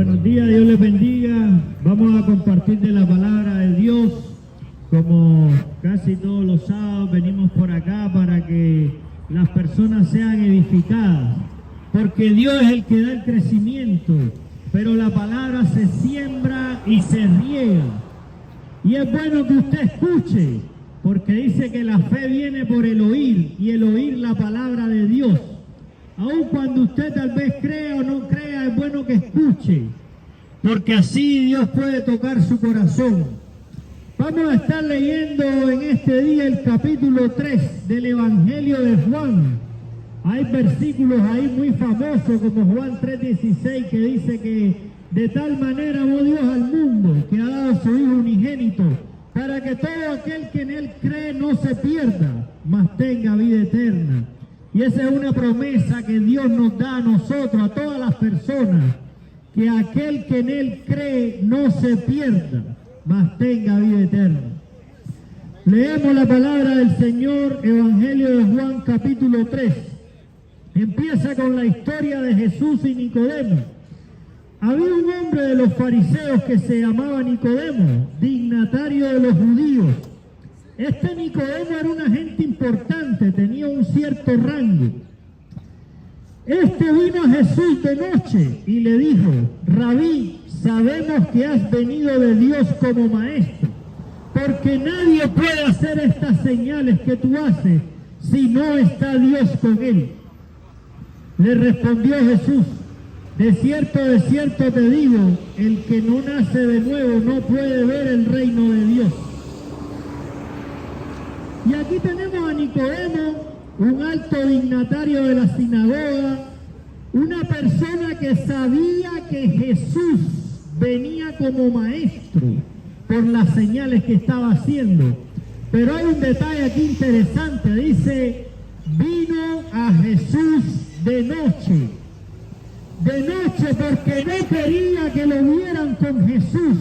Buenos días, Dios les bendiga. Vamos a compartir de la palabra de Dios. Como casi todos los sábados venimos por acá para que las personas sean edificadas. Porque Dios es el que da el crecimiento, pero la palabra se siembra y se riega. Y es bueno que usted escuche, porque dice que la fe viene por el oír, y el oír la palabra de Dios. Aun cuando usted tal vez crea o no crea, es bueno que escuche, porque así Dios puede tocar su corazón. Vamos a estar leyendo en este día el capítulo 3 del Evangelio de Juan. Hay versículos ahí muy famosos como Juan 3:16 que dice que de tal manera amó Dios al mundo que ha dado a su Hijo unigénito para que todo aquel que en Él cree no se pierda, mas tenga vida eterna. Y esa es una promesa que Dios nos da a nosotros, a todas las personas, que aquel que en Él cree no se pierda, mas tenga vida eterna. Leemos la palabra del Señor, Evangelio de Juan capítulo 3. Empieza con la historia de Jesús y Nicodemo. Había un hombre de los fariseos que se llamaba Nicodemo, dignatario de los judíos. Este Nicodemo era una gente importante, tenía un cierto rango. Este vino a Jesús de noche y le dijo: Rabí, sabemos que has venido de Dios como maestro, porque nadie puede hacer estas señales que tú haces si no está Dios con él. Le respondió Jesús: de cierto te digo, el que no nace de nuevo no puede ver el reino de Dios. Y aquí tenemos a Nicodemo, un alto dignatario de la sinagoga, una persona que sabía que Jesús venía como maestro por las señales que estaba haciendo. Pero hay un detalle aquí interesante, dice, vino a Jesús de noche. De noche porque no quería que lo vieran con Jesús.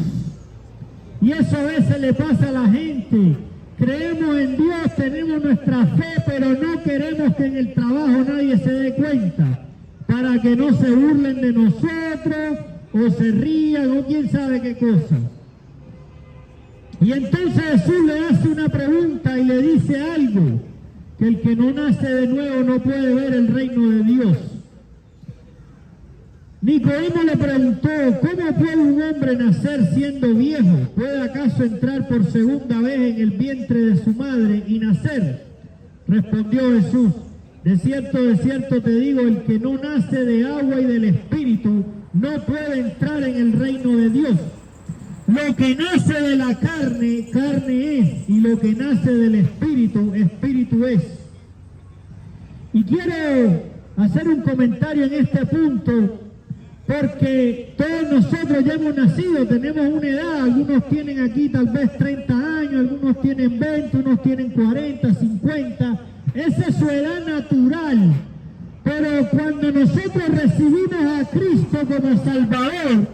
Y eso a veces le pasa a la gente. Creemos en Dios, tenemos nuestra fe, pero no queremos que en el trabajo nadie se dé cuenta, para que no se burlen de nosotros, o se rían, o quién sabe qué cosa. Y entonces Jesús le hace una pregunta y le dice algo, que el que no nace de nuevo no puede ver el reino de Dios. Nicodemo le preguntó: ¿cómo puede un hombre nacer siendo viejo? ¿Puede acaso entrar por segunda vez en el vientre de su madre y nacer? Respondió Jesús: de cierto te digo, el que no nace de agua y del Espíritu no puede entrar en el reino de Dios. Lo que nace de la carne, carne es, y lo que nace del Espíritu, Espíritu es. Y quiero hacer un comentario en este punto, porque todos nosotros ya hemos nacido, tenemos una edad, algunos tienen aquí tal vez 30 años, algunos tienen 20, unos tienen 40, 50, esa es su edad natural. Pero cuando nosotros recibimos a Cristo como Salvador,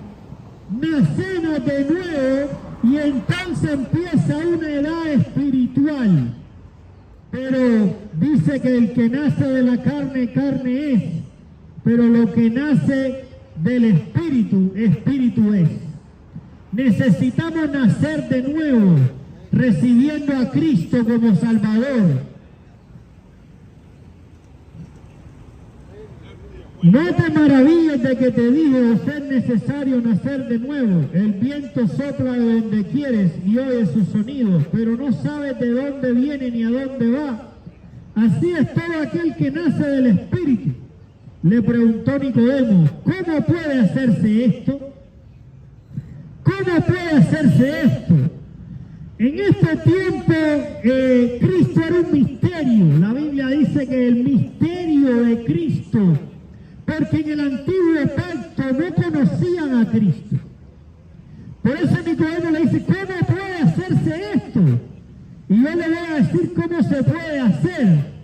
nacemos de nuevo y entonces empieza una edad espiritual. Pero dice que el que nace de la carne, carne es, pero lo que nace del Espíritu, Espíritu es. Necesitamos nacer de nuevo, recibiendo a Cristo como Salvador. No te maravilles de que te digo, os es necesario nacer de nuevo. El viento sopla de donde quieres y oye sus sonidos, pero no sabes de dónde viene ni a dónde va. Así es todo aquel que nace del Espíritu. Le preguntó Nicodemo: ¿cómo puede hacerse esto? ¿Cómo puede hacerse esto? En este tiempo Cristo era un misterio. La Biblia dice que el misterio de Cristo, porque en el antiguo pacto no conocían a Cristo. Por eso Nicodemo le dice: ¿cómo puede hacerse esto? Y yo le voy a decir cómo se puede hacer.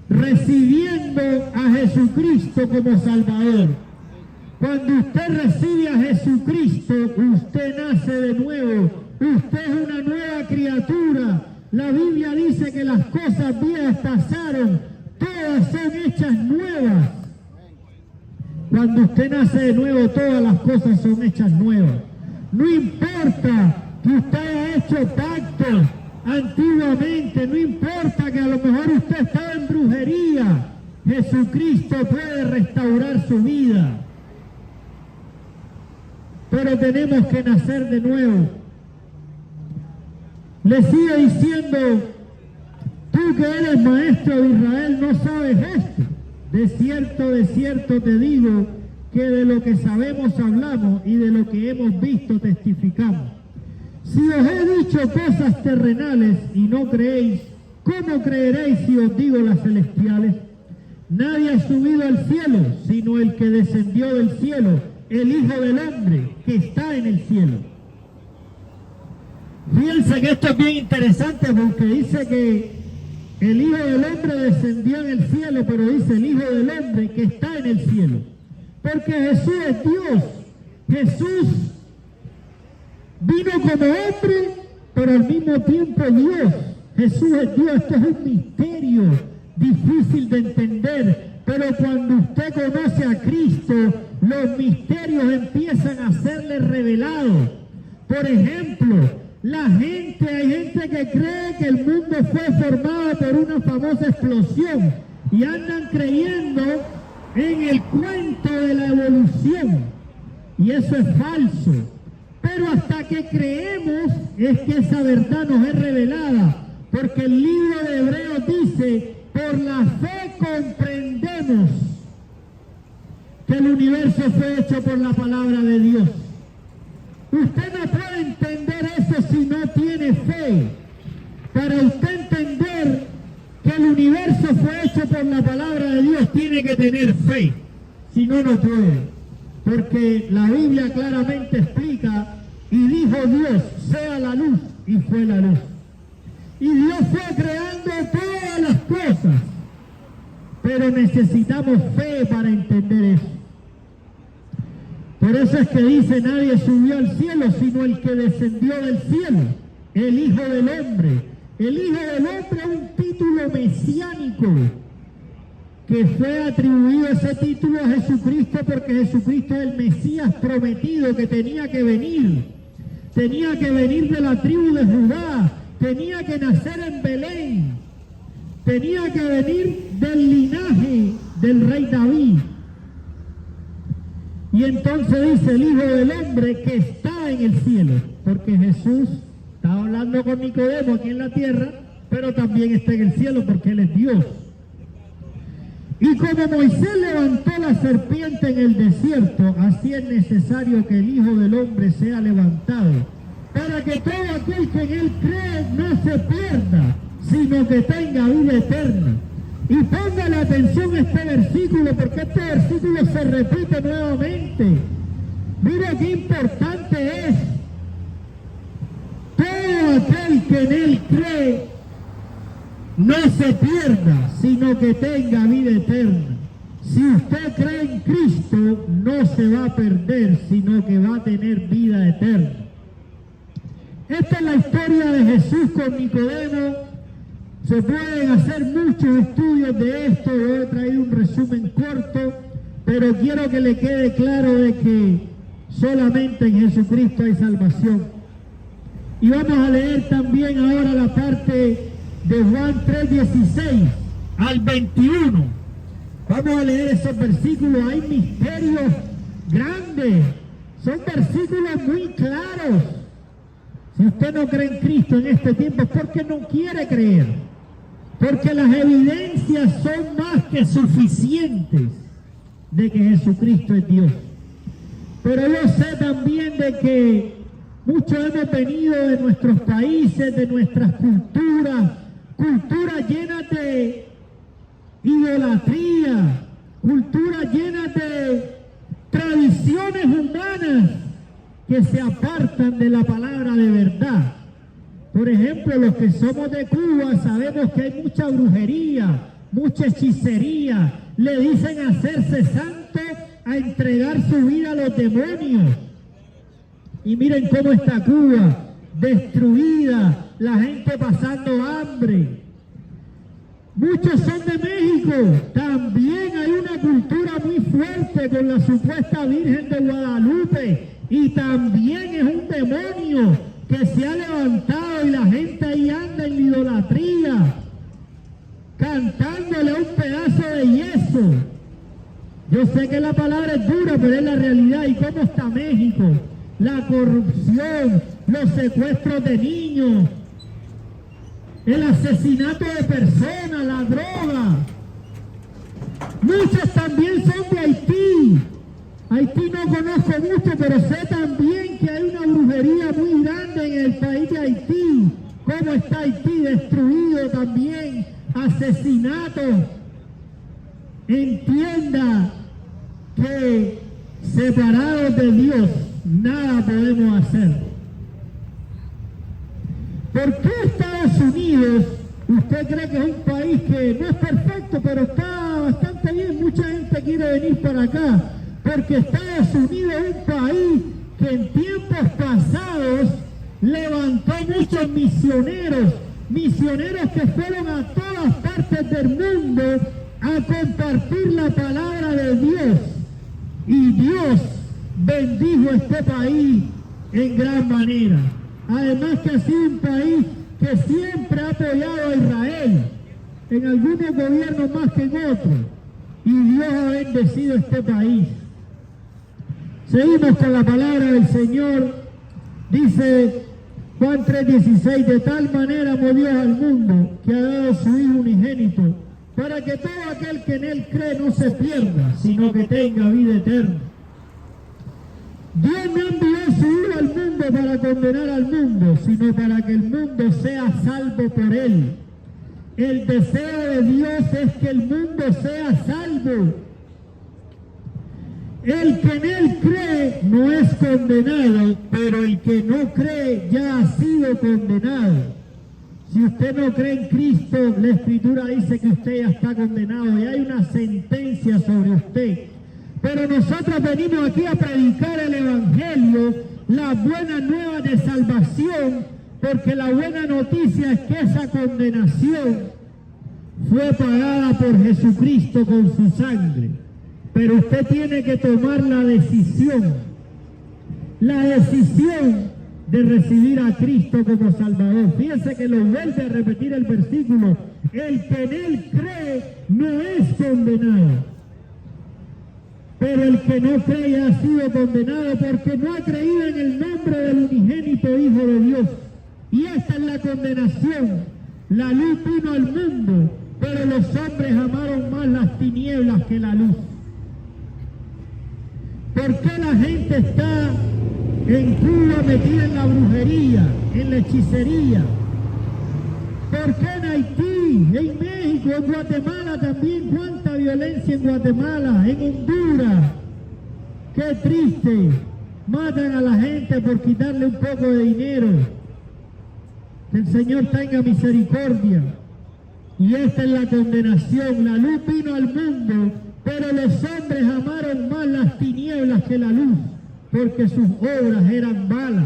Recibiendo a Jesucristo como Salvador. Cuando usted recibe a Jesucristo, usted nace de nuevo. Usted es una nueva criatura. La Biblia dice que las cosas viejas pasaron, todas son hechas nuevas. Cuando usted nace de nuevo, todas las cosas son hechas nuevas. No importa que usted haya hecho pactos antiguamente, no importa que a lo mejor usted estaba en brujería, Jesucristo puede restaurar su vida. Pero tenemos que nacer de nuevo. Le sigue diciendo, tú que eres maestro de Israel, ¿no sabes esto? De cierto te digo, que de lo que sabemos hablamos y de lo que hemos visto testificamos. Si os he dicho cosas terrenales y no creéis, ¿cómo creeréis si os digo las celestiales? Nadie ha subido al cielo, sino el que descendió del cielo, el Hijo del Hombre, que está en el cielo. Fíjense que esto es bien interesante porque dice que el Hijo del Hombre descendió en el cielo, pero dice el Hijo del Hombre que está en el cielo. Porque Jesús es Dios. Jesús vino como hombre, pero al mismo tiempo Dios. Jesús es Dios. Esto es un misterio difícil de entender, pero cuando usted conoce a Cristo, los misterios empiezan a serle revelados. Por ejemplo, hay gente que cree que el mundo fue formado por una famosa explosión y andan creyendo en el cuento de la evolución, y eso es falso. Pero hasta que creemos es que esa verdad nos es revelada, porque el libro de Hebreos dice, por la fe comprendemos que el universo fue hecho por la palabra de Dios. Usted no puede entender eso si no tiene fe. Para usted entender que el universo fue hecho por la palabra de Dios, tiene que tener fe. Si no, no puede. Porque la Biblia claramente explica, y dijo Dios, sea la luz, y fue la luz. Y Dios fue creando todas las cosas. Pero necesitamos fe para entender eso. Por eso es que dice, nadie subió al cielo, sino el que descendió del cielo, el Hijo del Hombre. El Hijo del Hombre es un título mesiánico, que fue atribuido ese título a Jesucristo, porque Jesucristo es el Mesías prometido que tenía que venir. Tenía que venir de la tribu de Judá, tenía que nacer en Belén, tenía que venir del linaje del rey David. Y entonces dice el Hijo del Hombre que está en el cielo, porque Jesús estaba hablando con Nicodemo aquí en la tierra, pero también está en el cielo porque Él es Dios. Y como Moisés levantó la serpiente en el desierto, así es necesario que el Hijo del Hombre sea levantado, para que todo aquel que en Él cree no se pierda, sino que tenga vida eterna. Y póngale atención a este versículo, porque este versículo se repite nuevamente. Mira qué importante es. Todo aquel que en Él cree no se pierda, sino que tenga vida eterna. Si usted cree en Cristo, no se va a perder, sino que va a tener vida eterna. Esta es la historia de Jesús con Nicodemo. Se pueden hacer muchos estudios de esto, yo he traído un resumen corto, pero quiero que le quede claro de que solamente en Jesucristo hay salvación. Y vamos a leer también ahora la parte de Juan 3:16 al 21. Vamos a leer esos versículos, hay misterios grandes, son versículos muy claros. Si usted no cree en Cristo en este tiempo es porque no quiere creer. Porque las evidencias son más que suficientes de que Jesucristo es Dios. Pero yo sé también de que muchos hemos venido de nuestros países, de nuestras culturas llenas de idolatría, culturas llenas de tradiciones humanas que se apartan de la palabra de verdad. Por ejemplo, los que somos de Cuba sabemos que hay mucha brujería, mucha hechicería. Le dicen a hacerse santo, a entregar su vida a los demonios. Y miren cómo está Cuba, destruida, la gente pasando hambre. Muchos son de México. También hay una cultura muy fuerte con la supuesta Virgen de Guadalupe. Y también es un demonio que se ha levantado y la gente ahí anda en idolatría, cantándole un pedazo de yeso. Yo sé que la palabra es dura, pero es la realidad. ¿Y cómo está México? La corrupción, los secuestros de niños, el asesinato de personas, la droga. Muchos también son de Haití. Haití no conozco mucho, pero sé también que hay una brujería muy grande en el país de Haití. ¿Cómo está Haití destruido también? Asesinatos. Entienda que separados de Dios nada podemos hacer. ¿Por qué Estados Unidos, usted cree que es un país que no es perfecto, pero está bastante bien? Mucha gente quiere venir para acá, porque Estados Unidos es un país que en tiempos pasados levantó muchos misioneros que fueron a todas partes del mundo a compartir la palabra de Dios. Y Dios bendijo este país en gran manera. Además que ha sido un país que siempre ha apoyado a Israel, en algunos gobiernos más que en otros. Y Dios ha bendecido este país. Seguimos con la palabra del Señor. Dice Juan 3:16, de tal manera amó Dios al mundo que ha dado a su Hijo unigénito, para que todo aquel que en Él cree no se pierda, sino que tenga vida eterna. Dios no envió su Hijo al mundo para condenar al mundo, sino para que el mundo sea salvo por Él. El deseo de Dios es que el mundo sea salvo. El que en Él cree no es condenado, pero el que no cree ya ha sido condenado. Si usted no cree en Cristo, la Escritura dice que usted ya está condenado y hay una sentencia sobre usted. Pero nosotros venimos aquí a predicar el Evangelio, la buena nueva de salvación, porque la buena noticia es que esa condenación fue pagada por Jesucristo con su sangre. Pero usted tiene que tomar la decisión de recibir a Cristo como Salvador. Fíjense que lo vuelve a repetir el versículo. El que en Él cree no es condenado, pero el que no cree ha sido condenado porque no ha creído en el nombre del unigénito Hijo de Dios. Y esta es la condenación. La luz vino al mundo, pero los hombres amaron más las tinieblas que la luz. ¿Por qué la gente está en Cuba metida en la brujería, en la hechicería? ¿Por qué en Haití, en México, en Guatemala también? ¿Cuánta violencia en Guatemala, en Honduras? ¡Qué triste! Matan a la gente por quitarle un poco de dinero. Que el Señor tenga misericordia. Y esta es la condenación. La luz vino al mundo, pero los hombres amaron más las tinieblas que la luz, porque sus obras eran malas.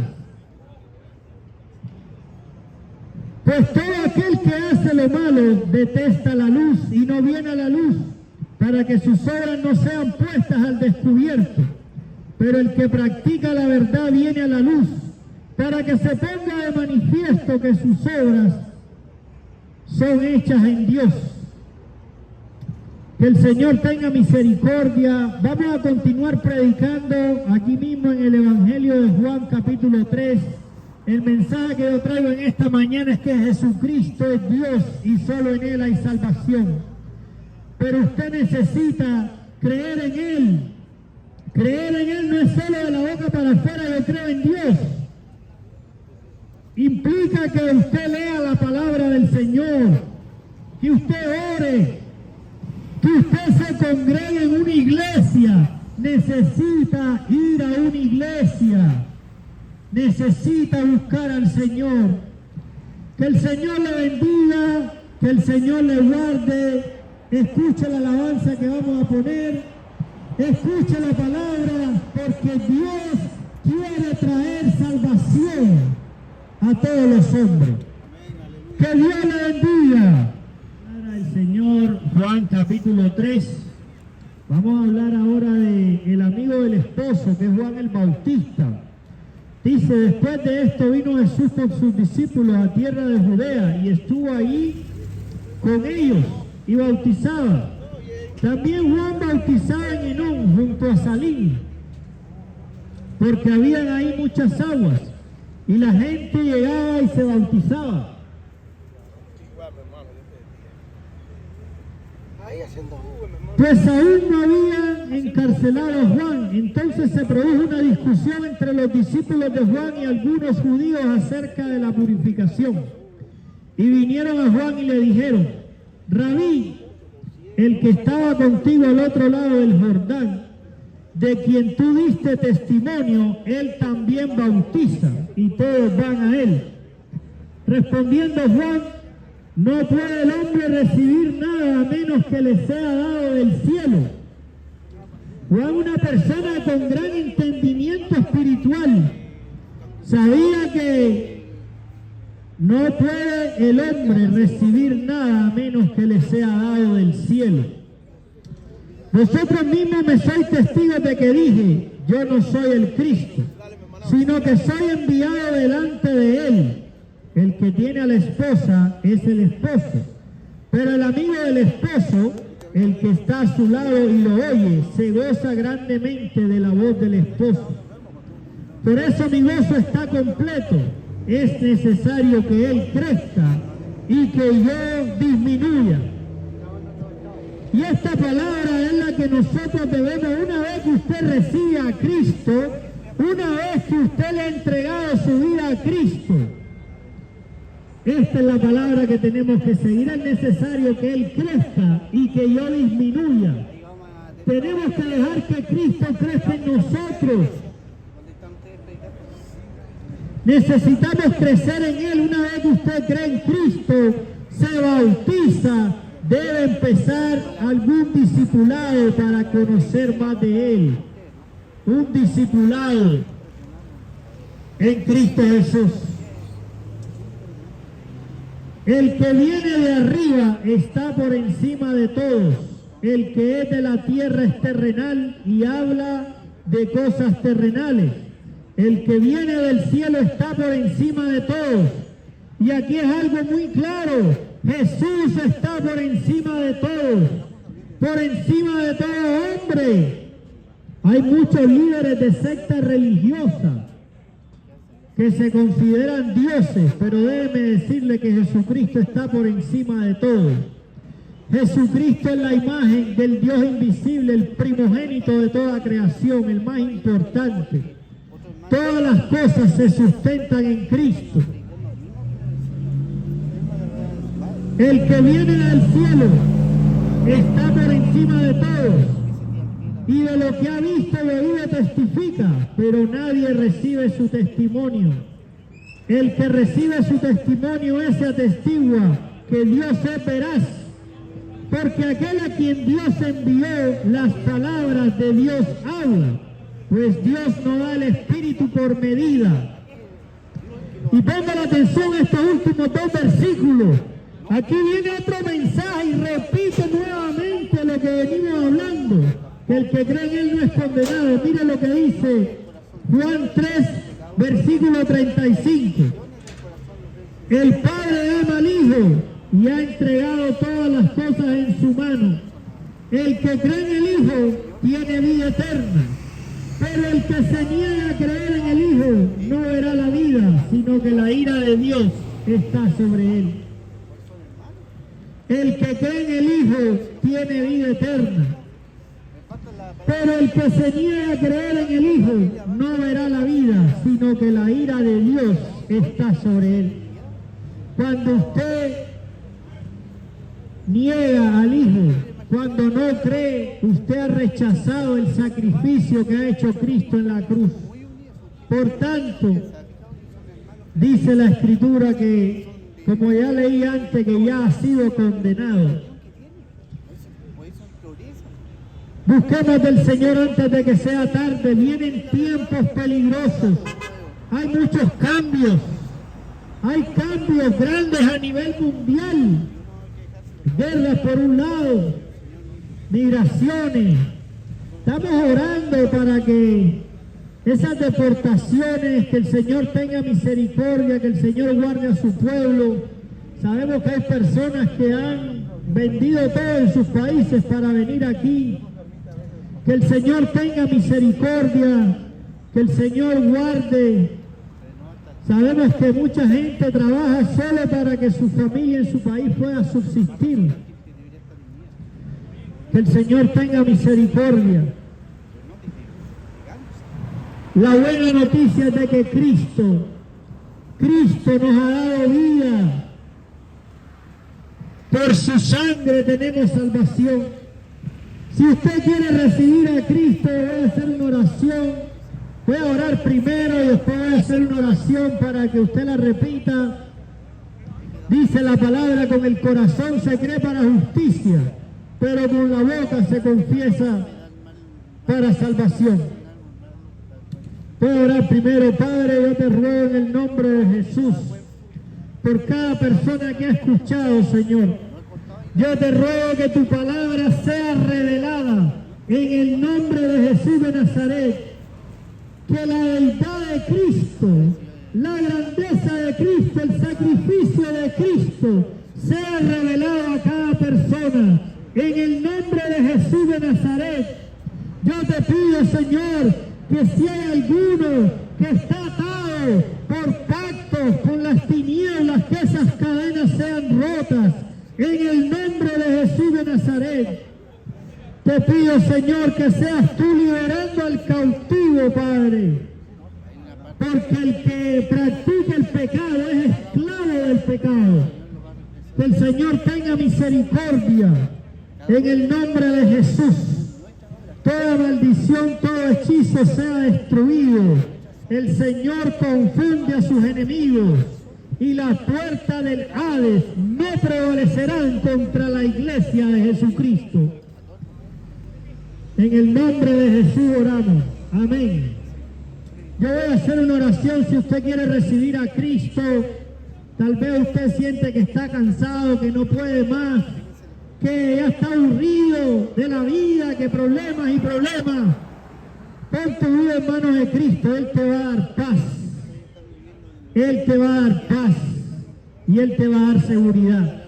Pues todo aquel que hace lo malo detesta la luz y no viene a la luz, para que sus obras no sean puestas al descubierto. Pero el que practica la verdad viene a la luz, para que se ponga de manifiesto que sus obras son hechas en Dios. Que el Señor tenga misericordia. Vamos a continuar predicando aquí mismo en el Evangelio de Juan capítulo 3. El mensaje que yo traigo en esta mañana es que Jesucristo es Dios y solo en Él hay salvación. Pero usted necesita creer en Él. Creer en Él no es solo de la boca para afuera, yo creo en Dios. Implica que usted lea la palabra del Señor, que usted ore, que usted se congregue en una iglesia. Necesita ir a una iglesia. Necesita buscar al Señor. Que el Señor le bendiga, que el Señor le guarde. Escuche la alabanza que vamos a poner. Escuche la palabra, porque Dios quiere traer salvación a todos los hombres. Que Dios le bendiga. Juan capítulo 3. Vamos a hablar ahora del amigo del esposo, que es Juan el Bautista. Dice, después de esto vino Jesús con sus discípulos a tierra de Judea y estuvo allí con ellos y bautizaba. También Juan bautizaba en Enón, junto a Salim, porque habían ahí muchas aguas, y la gente llegaba y se bautizaba. Pues aún no habían encarcelado a Juan. Entonces se produjo una discusión entre los discípulos de Juan y algunos judíos acerca de la purificación. Y vinieron a Juan y le dijeron, Rabí, el que estaba contigo al otro lado del Jordán, de quien tú diste testimonio, él también bautiza, y todos van a él. Respondiendo Juan, no puede el hombre recibir nada a menos que le sea dado del cielo. Juan, una persona con gran entendimiento espiritual, sabía que no puede el hombre recibir nada a menos que le sea dado del cielo. Vosotros mismos me sois testigos de que dije, yo no soy el Cristo, sino que soy enviado delante de él. El que tiene a la esposa es el esposo, pero el amigo del esposo, el que está a su lado y lo oye, se goza grandemente de la voz del esposo. Por eso mi gozo está completo. Es necesario que él crezca y que yo disminuya. Y esta palabra es la que nosotros debemos, una vez que usted recibe a Cristo, una vez que usted le ha entregado su vida a Cristo, esta es la palabra que tenemos que seguir. Es necesario que él crezca y que yo disminuya. Tenemos que dejar que Cristo crezca en nosotros. Necesitamos crecer en él. Una vez que usted cree en Cristo, se bautiza, debe empezar algún discipulado para conocer más de él. Un discipulado en Cristo Jesús. El que viene de arriba está por encima de todos. El que es de la tierra es terrenal y habla de cosas terrenales. El que viene del cielo está por encima de todos. Y aquí es algo muy claro. Jesús está por encima de todos. Por encima de todo hombre. Hay muchos líderes de sectas religiosas que se consideran dioses, pero déjeme decirle que Jesucristo está por encima de todo. Jesucristo es la imagen del Dios invisible, el primogénito de toda creación, el más importante. Todas las cosas se sustentan en Cristo. El que viene del cielo está por encima de todos. Y de lo que ha visto y oído testifica, pero nadie recibe su testimonio. El que recibe su testimonio ese atestigua que Dios es veraz, porque aquel a quien Dios envió, las palabras de Dios habla, pues Dios no da el Espíritu por medida. Y ponga la atención a estos últimos dos versículos. Aquí viene otro mensaje y repite nuevamente lo que venimos hablando. El que cree en él no es condenado. Mire lo que dice Juan 3, versículo 35. El Padre ama al Hijo y ha entregado todas las cosas en su mano. El que cree en el Hijo tiene vida eterna. Pero el que se niega a creer en el Hijo no verá la vida, sino que la ira de Dios está sobre él. El que cree en el Hijo tiene vida eterna. Pero el que se niega a creer en el Hijo no verá la vida, sino que la ira de Dios está sobre él. Cuando usted niega al Hijo, cuando no cree, usted ha rechazado el sacrificio que ha hecho Cristo en la cruz. Por tanto, dice la Escritura que, como ya leí antes, que ya ha sido condenado. Busquemos del Señor antes de que sea tarde. Vienen tiempos peligrosos. Hay muchos cambios. Hay cambios grandes a nivel mundial. guerras por un lado, migraciones. Estamos orando para que esas deportaciones, que el Señor tenga misericordia, que el Señor guarde a su pueblo. Sabemos que hay personas que han vendido todo en sus países para venir aquí. Que el Señor tenga misericordia, que el Señor guarde. Sabemos que mucha gente trabaja solo para que su familia en su país pueda subsistir. Que el Señor tenga misericordia. La buena noticia es de que Cristo nos ha dado vida. Por su sangre tenemos salvación. Si usted quiere recibir a Cristo, voy a hacer una oración. Voy a orar primero y después voy a hacer una oración para que usted la repita. Dice la palabra: con el corazón se cree para justicia, pero con la boca se confiesa para salvación. Voy a orar primero. Padre, yo te ruego en el nombre de Jesús, por cada persona que ha escuchado, Señor. Yo te ruego que tu palabra sea revelada en el nombre de Jesús de Nazaret. Que la deidad de Cristo, la grandeza de Cristo, el sacrificio de Cristo sea revelado a cada persona. En el nombre de Jesús de Nazaret, yo te pido, Señor, que si hay alguno que está atado por pactos con las tinieblas, que esas cadenas sean rotas. En el nombre de Jesús de Nazaret, te pido, Señor, que seas tú liberando al cautivo, Padre. Porque el que practica el pecado es esclavo del pecado. Que el Señor tenga misericordia. En el nombre de Jesús. Toda maldición, todo hechizo sea destruido. El Señor confunde a sus enemigos y la puerta del Hades no prevalecerán contra la iglesia de Jesucristo. En el nombre de Jesús oramos. Amén. Yo voy a hacer una oración. Si usted quiere recibir a Cristo, tal vez usted siente que está cansado, que no puede más, que ya está aburrido de la vida, que problemas y problemas. Pon tu vida en manos de Cristo. Él te va a dar paz. Él te va a dar paz y Él te va a dar seguridad.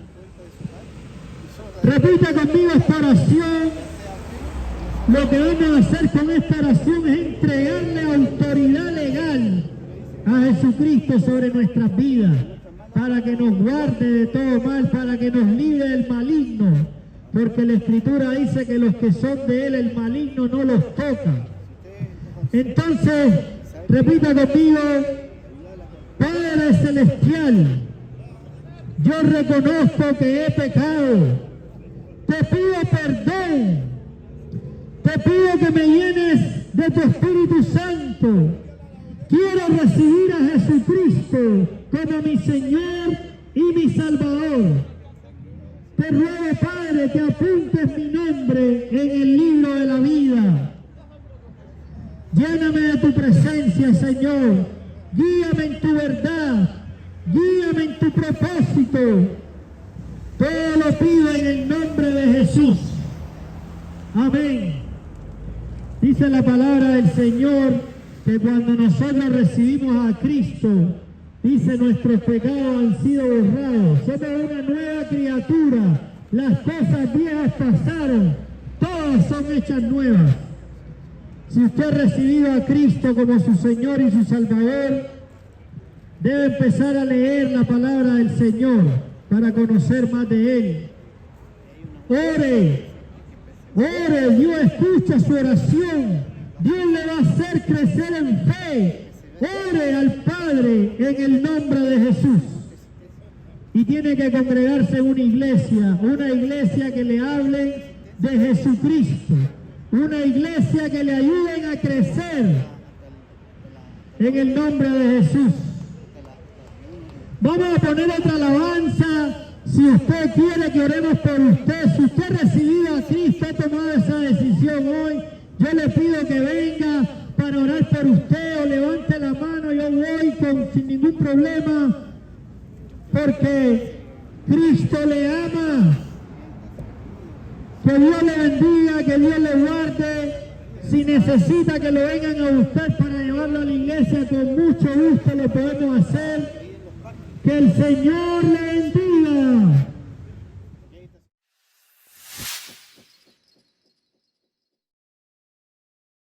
Repita conmigo esta oración. Lo que vamos a hacer con esta oración es entregarle autoridad legal a Jesucristo sobre nuestras vidas, para que nos guarde de todo mal, para que nos libre del maligno, porque la Escritura dice que los que son de Él, el maligno no los toca. Entonces, repita conmigo: Padre Celestial, yo reconozco que he pecado, te pido perdón, te pido que me llenes de tu Espíritu Santo. Quiero recibir a Jesucristo como mi Señor y mi Salvador. Te ruego, Padre, que apuntes mi nombre en el libro de la vida. Lléname de tu presencia, Señor. Guíame en tu verdad. Guíame en tu propósito. Todo lo pido en el nombre de Jesús. Amén. Dice la palabra del Señor que cuando nosotros recibimos a Cristo, dice, nuestros pecados han sido borrados. Somos una nueva criatura. Las cosas viejas pasaron. Todas son hechas nuevas. Si usted ha recibido a Cristo como su Señor y su Salvador, debe empezar a leer la palabra del Señor para conocer más de Él. Ore. Ore, Dios escucha su oración. Dios le va a hacer crecer en fe. Ore al Padre en el nombre de Jesús. Y tiene que congregarse en una iglesia que le hable de Jesucristo. Una iglesia que le ayuden a crecer en el nombre de Jesús. Vamos a poner otra alabanza. Si usted quiere que oremos por usted, si usted ha recibido a Cristo, ha tomado esa decisión hoy, yo le pido que venga para orar por usted o levante la mano. Yo voy sin ningún problema, porque Cristo le ama Que Dios le bendiga, que Dios le guarde. Si necesita que lo vengan a buscar para llevarlo a la iglesia, con mucho gusto lo podemos hacer. Que el Señor le bendiga.